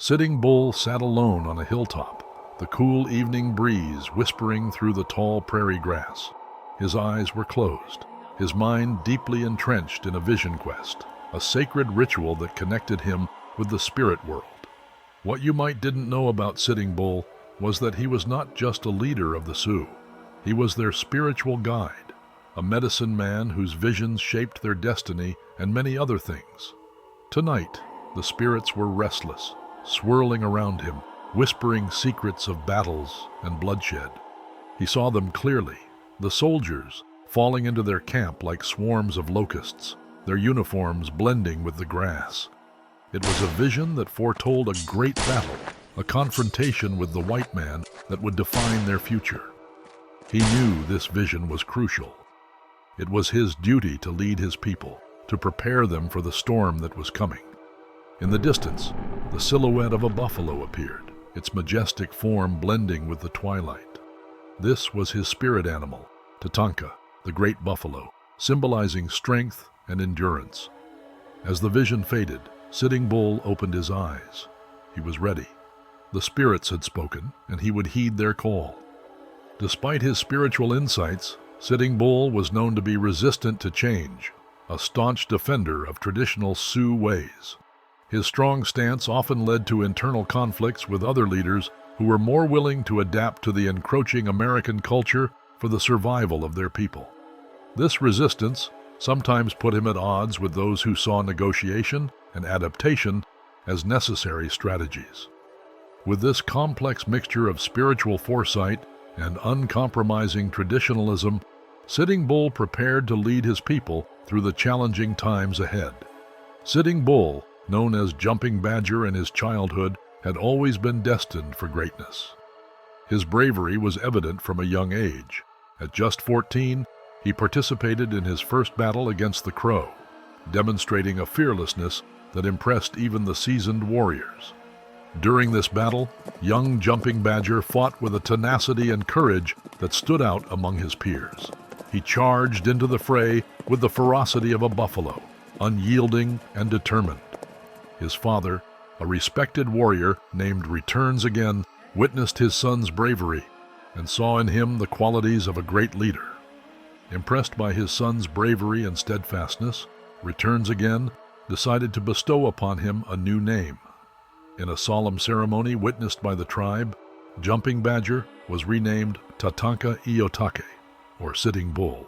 Sitting Bull sat alone on a hilltop, the cool evening breeze whispering through the tall prairie grass. His eyes were closed, his mind deeply entrenched in a vision quest, a sacred ritual that connected him with the spirit world. What you might didn't know about Sitting Bull was that he was not just a leader of the Sioux. He was their spiritual guide, a medicine man whose visions shaped their destiny and many other things. Tonight, the spirits were restless, swirling around him, whispering secrets of battles and bloodshed. He saw them clearly, the soldiers falling into their camp like swarms of locusts, their uniforms blending with the grass. It was a vision that foretold a great battle, a confrontation with the white man that would define their future. He knew this vision was crucial. It was his duty to lead his people, to prepare them for the storm that was coming. In the distance, the silhouette of a buffalo appeared, its majestic form blending with the twilight. This was his spirit animal, Tatanka, the great buffalo, symbolizing strength and endurance. As the vision faded, Sitting Bull opened his eyes. He was ready. The spirits had spoken, and he would heed their call. Despite his spiritual insights, Sitting Bull was known to be resistant to change, a staunch defender of traditional Sioux ways. His strong stance often led to internal conflicts with other leaders who were more willing to adapt to the encroaching American culture for the survival of their people. This resistance sometimes put him at odds with those who saw negotiation and adaptation as necessary strategies. With this complex mixture of spiritual foresight and uncompromising traditionalism, Sitting Bull prepared to lead his people through the challenging times ahead. Sitting Bull, known as Jumping Badger in his childhood, had always been destined for greatness. His bravery was evident from a young age. At just 14, he participated in his first battle against the Crow, demonstrating a fearlessness that impressed even the seasoned warriors. During this battle, young Jumping Badger fought with a tenacity and courage that stood out among his peers. He charged into the fray with the ferocity of a buffalo, unyielding and determined. His father, a respected warrior named Returns Again, witnessed his son's bravery and saw in him the qualities of a great leader. Impressed by his son's bravery and steadfastness, Returns Again decided to bestow upon him a new name. In a solemn ceremony witnessed by the tribe, Jumping Badger was renamed Tatanka Iyotake, or Sitting Bull.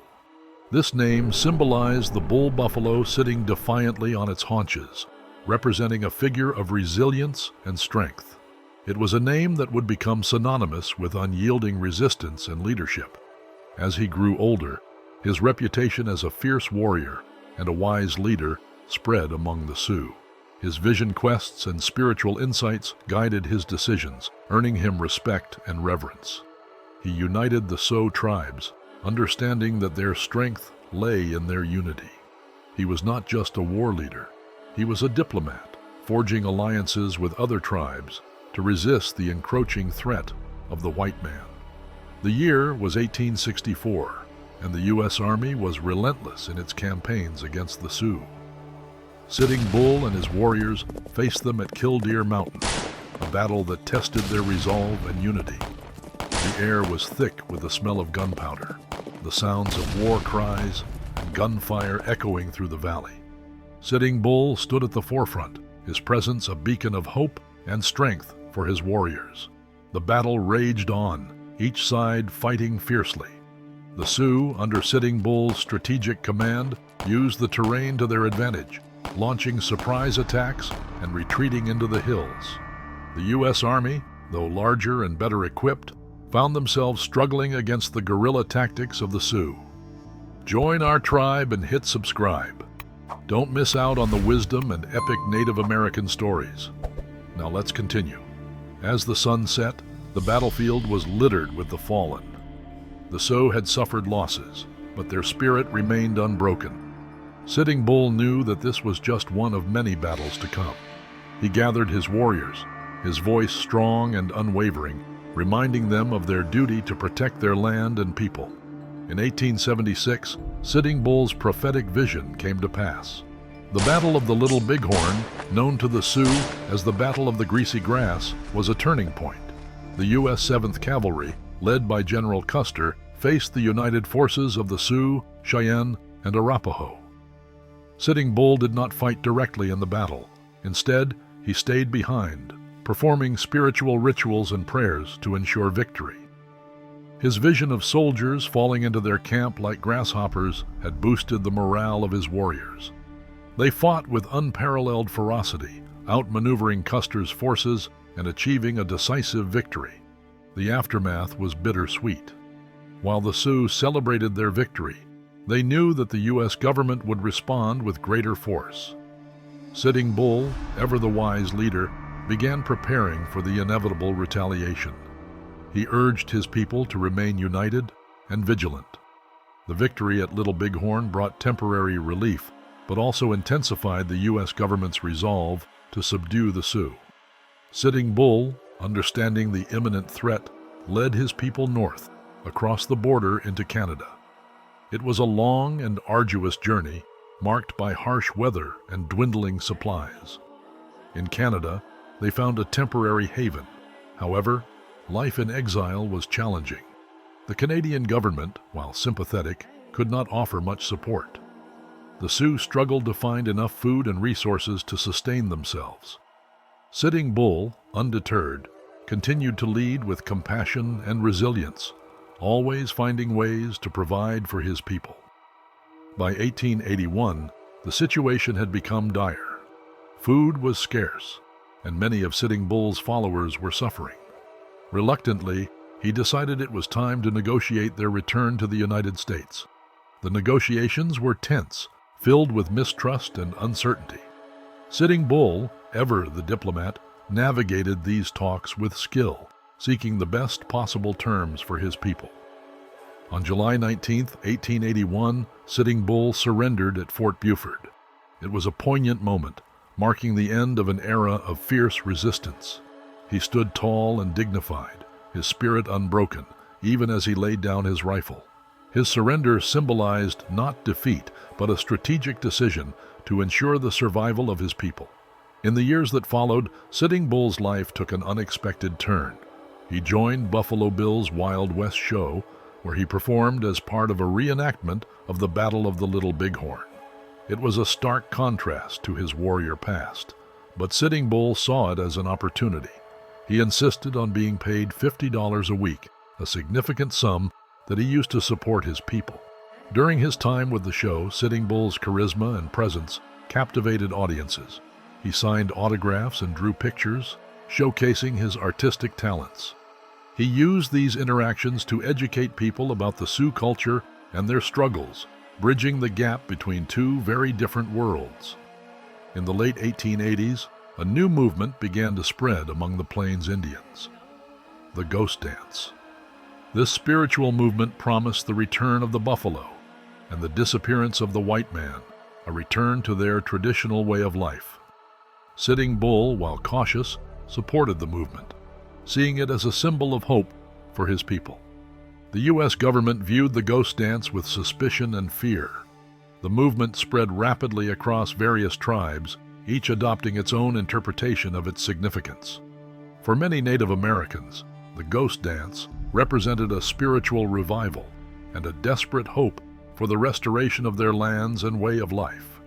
This name symbolized the bull buffalo sitting defiantly on its haunches, representing a figure of resilience and strength. It was a name that would become synonymous with unyielding resistance and leadership. As he grew older, his reputation as a fierce warrior and a wise leader spread among the Sioux. His vision quests and spiritual insights guided his decisions, earning him respect and reverence. He united the Sioux tribes, understanding that their strength lay in their unity. He was not just a war leader. He was a diplomat, forging alliances with other tribes to resist the encroaching threat of the white man. The year was 1864, and the U.S. Army was relentless in its campaigns against the Sioux. Sitting Bull and his warriors faced them at Killdeer Mountain, a battle that tested their resolve and unity. The air was thick with the smell of gunpowder, the sounds of war cries and gunfire echoing through the valley. Sitting Bull stood at the forefront, his presence a beacon of hope and strength for his warriors. The battle raged on, each side fighting fiercely. The Sioux, under Sitting Bull's strategic command, used the terrain to their advantage, launching surprise attacks and retreating into the hills. The U.S. Army, though larger and better equipped, found themselves struggling against the guerrilla tactics of the Sioux. Join our tribe and hit subscribe. Don't miss out on the wisdom and epic Native American stories. Now let's continue. As the sun set, the battlefield was littered with the fallen. The Sioux had suffered losses, but their spirit remained unbroken. Sitting Bull knew that this was just one of many battles to come. He gathered his warriors, his voice strong and unwavering, reminding them of their duty to protect their land and people. In 1876, Sitting Bull's prophetic vision came to pass. The Battle of the Little Bighorn, known to the Sioux as the Battle of the Greasy Grass, was a turning point. The U.S. 7th Cavalry, led by General Custer, faced the united forces of the Sioux, Cheyenne, and Arapaho. Sitting Bull did not fight directly in the battle. Instead, he stayed behind, performing spiritual rituals and prayers to ensure victory. His vision of soldiers falling into their camp like grasshoppers had boosted the morale of his warriors. They fought with unparalleled ferocity, outmaneuvering Custer's forces and achieving a decisive victory. The aftermath was bittersweet. While the Sioux celebrated their victory, they knew that the U.S. government would respond with greater force. Sitting Bull, ever the wise leader, began preparing for the inevitable retaliation. He urged his people to remain united and vigilant. The victory at Little Bighorn brought temporary relief, but also intensified the U.S. government's resolve to subdue the Sioux. Sitting Bull, understanding the imminent threat, led his people north, across the border into Canada. It was a long and arduous journey, marked by harsh weather and dwindling supplies. In Canada, they found a temporary haven. However, life in exile was challenging. The Canadian government, while sympathetic, could not offer much support. The Sioux struggled to find enough food and resources to sustain themselves. Sitting Bull, undeterred, continued to lead with compassion and resilience, always finding ways to provide for his people. By 1881, the situation had become dire. Food was scarce, and many of Sitting Bull's followers were suffering. Reluctantly, he decided it was time to negotiate their return to the United States. The negotiations were tense, filled with mistrust and uncertainty. Sitting Bull, ever the diplomat, navigated these talks with skill, seeking the best possible terms for his people. On July 19, 1881, Sitting Bull surrendered at Fort Buford. It was a poignant moment, marking the end of an era of fierce resistance. He stood tall and dignified, his spirit unbroken, even as he laid down his rifle. His surrender symbolized not defeat, but a strategic decision to ensure the survival of his people. In the years that followed, Sitting Bull's life took an unexpected turn. He joined Buffalo Bill's Wild West show, where he performed as part of a reenactment of the Battle of the Little Bighorn. It was a stark contrast to his warrior past, but Sitting Bull saw it as an opportunity. He insisted on being paid $50 a week, a significant sum that he used to support his people. During his time with the show, Sitting Bull's charisma and presence captivated audiences. He signed autographs and drew pictures, showcasing his artistic talents. He used these interactions to educate people about the Sioux culture and their struggles, bridging the gap between two very different worlds. In the late 1880s, a new movement began to spread among the Plains Indians: the ghost dance. This spiritual movement promised the return of the buffalo and the disappearance of the white man, a return to their traditional way of life. Sitting Bull, while cautious, supported the movement, seeing it as a symbol of hope for his people. The U.S. government viewed the ghost dance with suspicion and fear. The movement spread rapidly across various tribes, each adopting its own interpretation of its significance. For many Native Americans, the ghost dance represented a spiritual revival and a desperate hope for the restoration of their lands and way of life.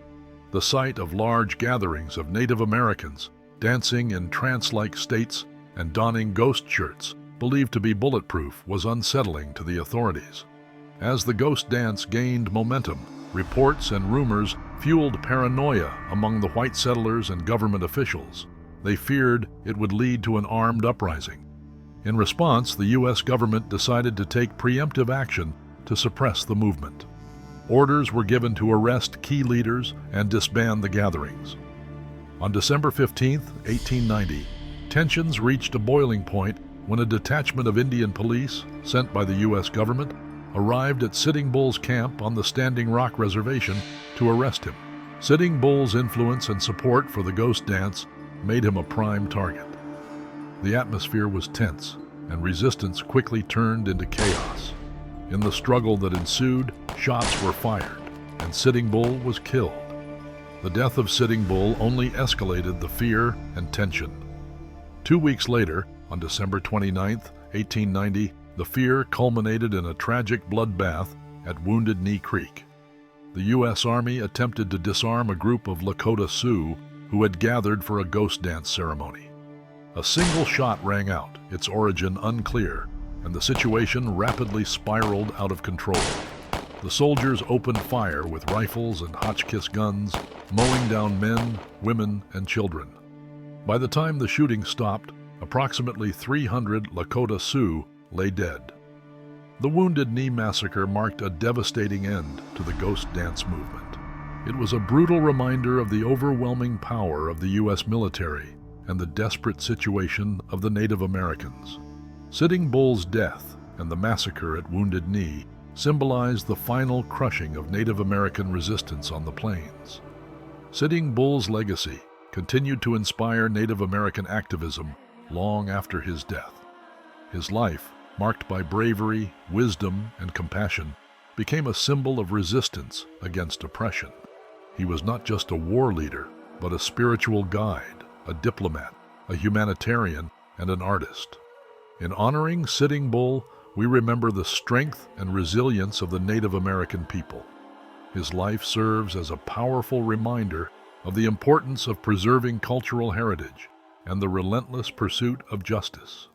The sight of large gatherings of Native Americans dancing in trance-like states and donning ghost shirts believed to be bulletproof was unsettling to the authorities. As the ghost dance gained momentum, reports and rumors fueled paranoia among the white settlers and government officials. They feared it would lead to an armed uprising. In response, the U.S. government decided to take preemptive action to suppress the movement. Orders were given to arrest key leaders and disband the gatherings. On December 15, 1890, tensions reached a boiling point when a detachment of Indian police, sent by the U.S. government, arrived at Sitting Bull's camp on the Standing Rock Reservation to arrest him. Sitting Bull's influence and support for the ghost dance made him a prime target. The atmosphere was tense, and resistance quickly turned into chaos. In the struggle that ensued, shots were fired, and Sitting Bull was killed. The death of Sitting Bull only escalated the fear and tension. 2 weeks later, on December 29, 1890, the fear culminated in a tragic bloodbath at Wounded Knee Creek. The U.S. Army attempted to disarm a group of Lakota Sioux who had gathered for a ghost dance ceremony. A single shot rang out, its origin unclear, and the situation rapidly spiraled out of control. The soldiers opened fire with rifles and Hotchkiss guns, mowing down men, women, and children. By the time the shooting stopped, approximately 300 Lakota Sioux lay dead. The Wounded Knee Massacre marked a devastating end to the ghost dance movement. It was a brutal reminder of the overwhelming power of the U.S. military and the desperate situation of the Native Americans. Sitting Bull's death and the massacre at Wounded Knee symbolized the final crushing of Native American resistance on the plains. Sitting Bull's legacy continued to inspire Native American activism long after his death. His life, marked by bravery, wisdom, and compassion, became a symbol of resistance against oppression. He was not just a war leader, but a spiritual guide, a diplomat, a humanitarian, and an artist. In honoring Sitting Bull, we remember the strength and resilience of the Native American people. His life serves as a powerful reminder of the importance of preserving cultural heritage and the relentless pursuit of justice.